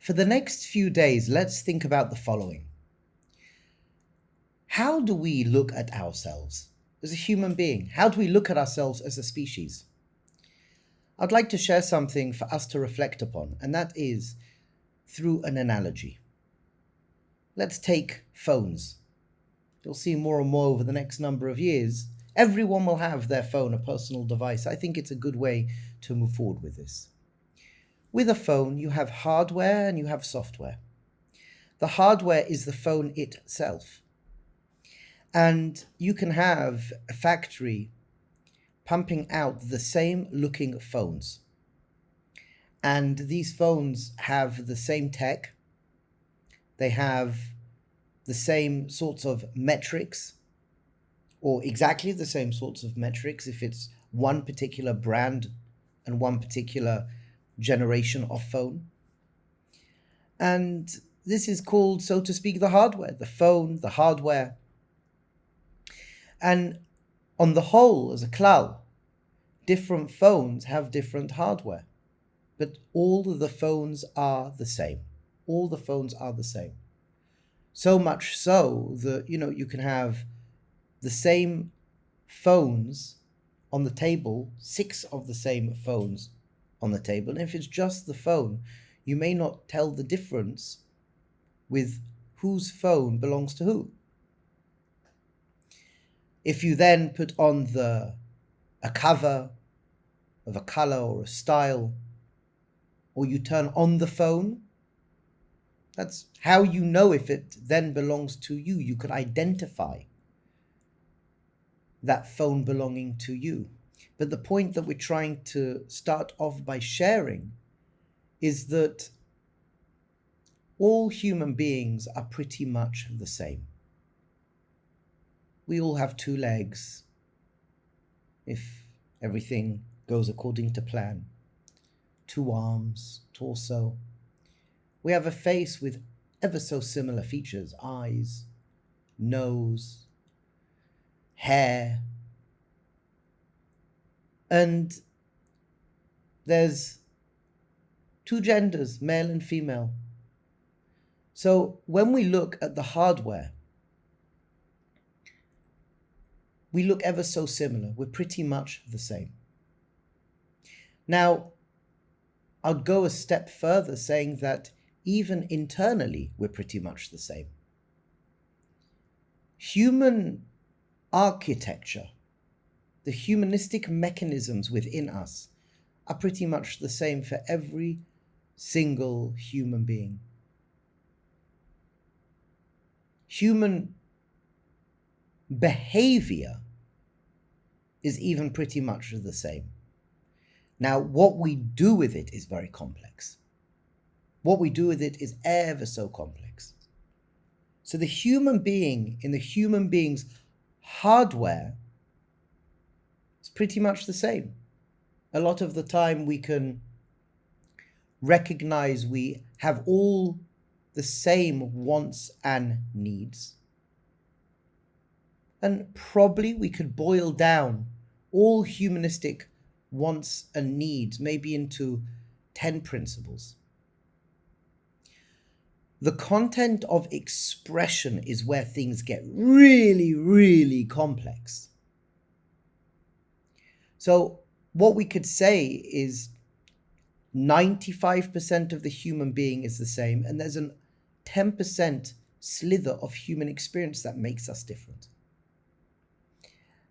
For the next few days, let's think about the following. How do we look at ourselves as a human being? How do we look at ourselves as a species? I'd like to share something for us to reflect upon, and that is through an analogy. Let's take phones. You'll see more and more over the next number of years. Everyone will have their phone, a personal device. I think it's a good way to move forward with this. With a phone, you have hardware and you have software. The hardware is the phone itself. And you can have a factory pumping out the same looking phones. And these phones have the same tech. They have the same sorts of metrics, or exactly the same sorts of metrics if it's one particular brand and one particular generation of phone. And this is called, so to speak, the hardware, the phone, the hardware. And on the whole, as a klal, different phones have different hardware, but all of the phones are the same. All the phones are the same. So much so that, you can have the same phones on the table, 6 of the same phones on the table. And if it's just the phone, you may not tell the difference with whose phone belongs to who. If you then put on a cover of a color or a style, or you turn on the phone, that's how you know if it then belongs to you. You could identify that phone belonging to you. But the point that we're trying to start off by sharing is that all human beings are pretty much the same. We all have 2 legs, if everything goes according to plan, 2 arms, torso. We have a face with ever so similar features: eyes, nose, hair. And there's 2 genders, male and female. So when we look at the hardware, we look ever so similar. We're pretty much the same. Now, I'll go a step further, saying that even internally, we're pretty much the same. Human architecture, the humanistic mechanisms within us, are pretty much the same for every single human being. Human behavior is even pretty much the same. Now, what we do with it is very complex. What we do with it is ever so complex. So the human being, in the human being's hardware, is pretty much the same. A lot of the time we can recognize we have all the same wants and needs. And probably we could boil down all humanistic wants and needs maybe into 10 principles. The content of expression is where things get really, really complex. So what we could say is 95% of the human being is the same, and there's a 10% slither of human experience that makes us different.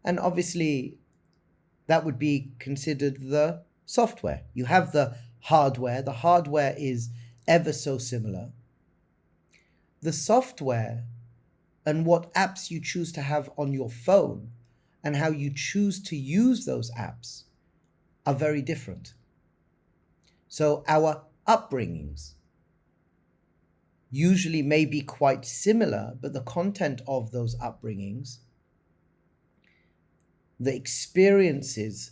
And obviously, that would be considered the software. You have the hardware. The hardware is ever so similar. The software and what apps you choose to have on your phone and how you choose to use those apps are very different. So our upbringings usually may be quite similar, but the content of those upbringings, the experiences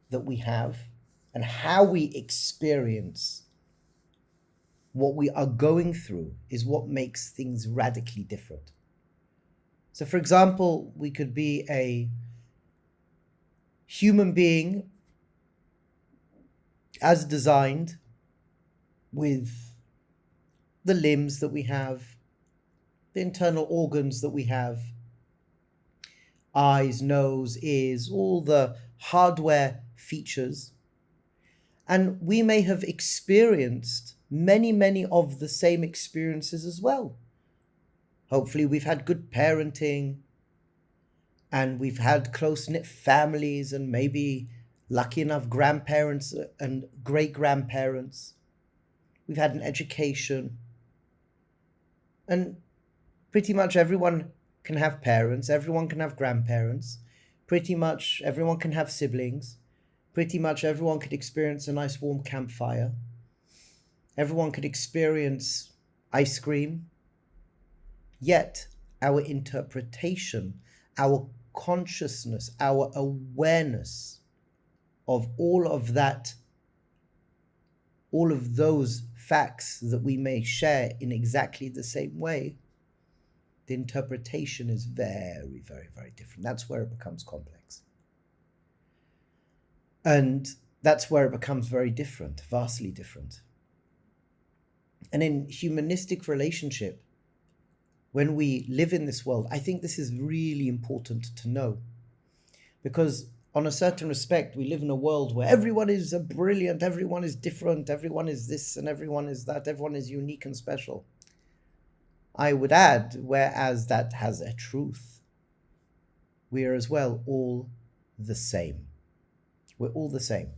that we have and how we experience what we are going through is what makes things radically different. So for example, we could be a human being as designed with the limbs that we have, the internal organs that we have, eyes, nose, ears, all the hardware features. And we may have experienced many of the same experiences as well. Hopefully we've had good parenting, and we've had close-knit families, and maybe lucky enough grandparents and great-grandparents. We've had an education. And pretty much everyone can have parents, everyone can have grandparents, pretty much everyone can have siblings, pretty much everyone could experience a nice warm campfire, everyone could experience ice cream. Yet our interpretation, our consciousness, our awareness of all of that, all of those facts that we may share in exactly the same way, the interpretation is very different. That's where it becomes complex. And that's where it becomes very different, vastly different. And in humanistic relationship, when we live in this world, I think this is really important to know, because on a certain respect, we live in a world where everyone is brilliant, everyone is different, everyone is this and everyone is that, everyone is unique and special. I would add, whereas that has a truth, we are as well all the same. We're all the same,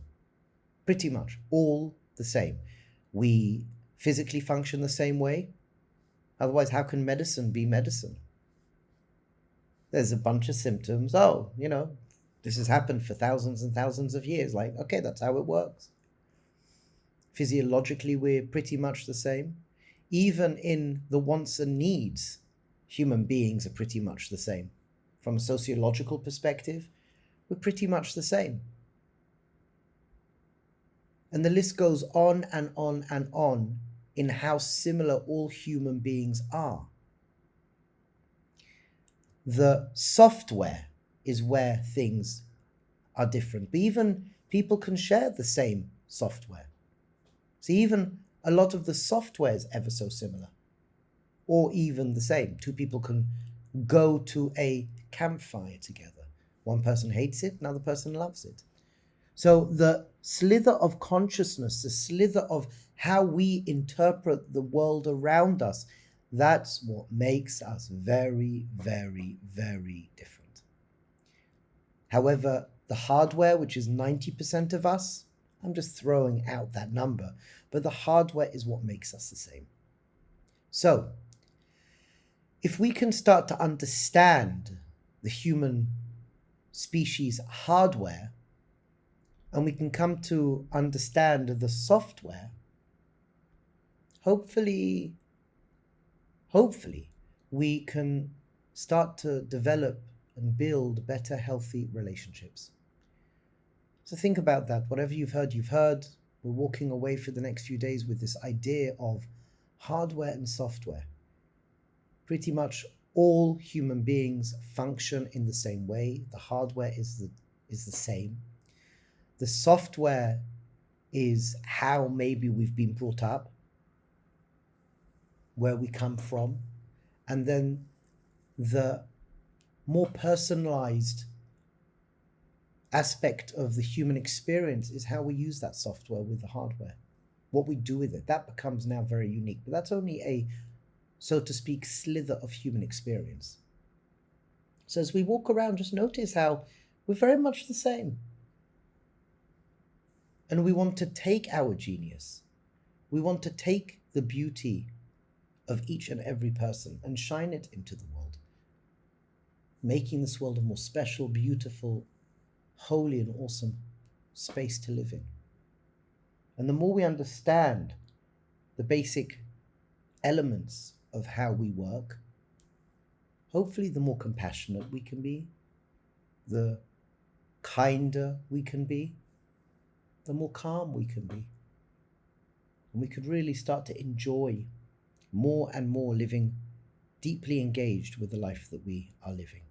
pretty much all the same. We physically function the same way. Otherwise, how can medicine be medicine? There's a bunch of symptoms. Oh, this has happened for thousands and thousands of years. Like, okay, that's how it works. Physiologically, we're pretty much the same. Even in the wants and needs, human beings are pretty much the same. From a sociological perspective, we're pretty much the same. And the list goes on and on and on in how similar all human beings are. The software is where things are different. But even people can share the same software. So even a lot of the software is ever so similar, or even the same. Two people can go to a campfire together. One person hates it, another person loves it. So the slither of consciousness, the slither of how we interpret the world around us, that's what makes us very different. However, the hardware, which is 90% of us, I'm just throwing out that number, but the hardware is what makes us the same. So, if we can start to understand the human species hardware, and we can come to understand the software, hopefully we can start to develop and build better, healthy relationships. So think about that. Whatever you've heard, you've heard. We're walking away for the next few days with this idea of hardware and software. Pretty much all human beings function in the same way. The hardware is the same. The software is how maybe we've been brought up, where we come from, and then the more personalized aspect of the human experience is how we use that software with the hardware, what we do with it. That becomes now very unique, but that's only a, so to speak, slither of human experience. So as we walk around, just notice how we're very much the same. And we want to take our genius, we want to take the beauty of each and every person and shine it into the world, making this world a more special, beautiful, holy and awesome space to live in. And the more we understand the basic elements of how we work, hopefully the more compassionate we can be, the kinder we can be, the more calm we can be. And we could really start to enjoy more and more living deeply engaged with the life that we are living.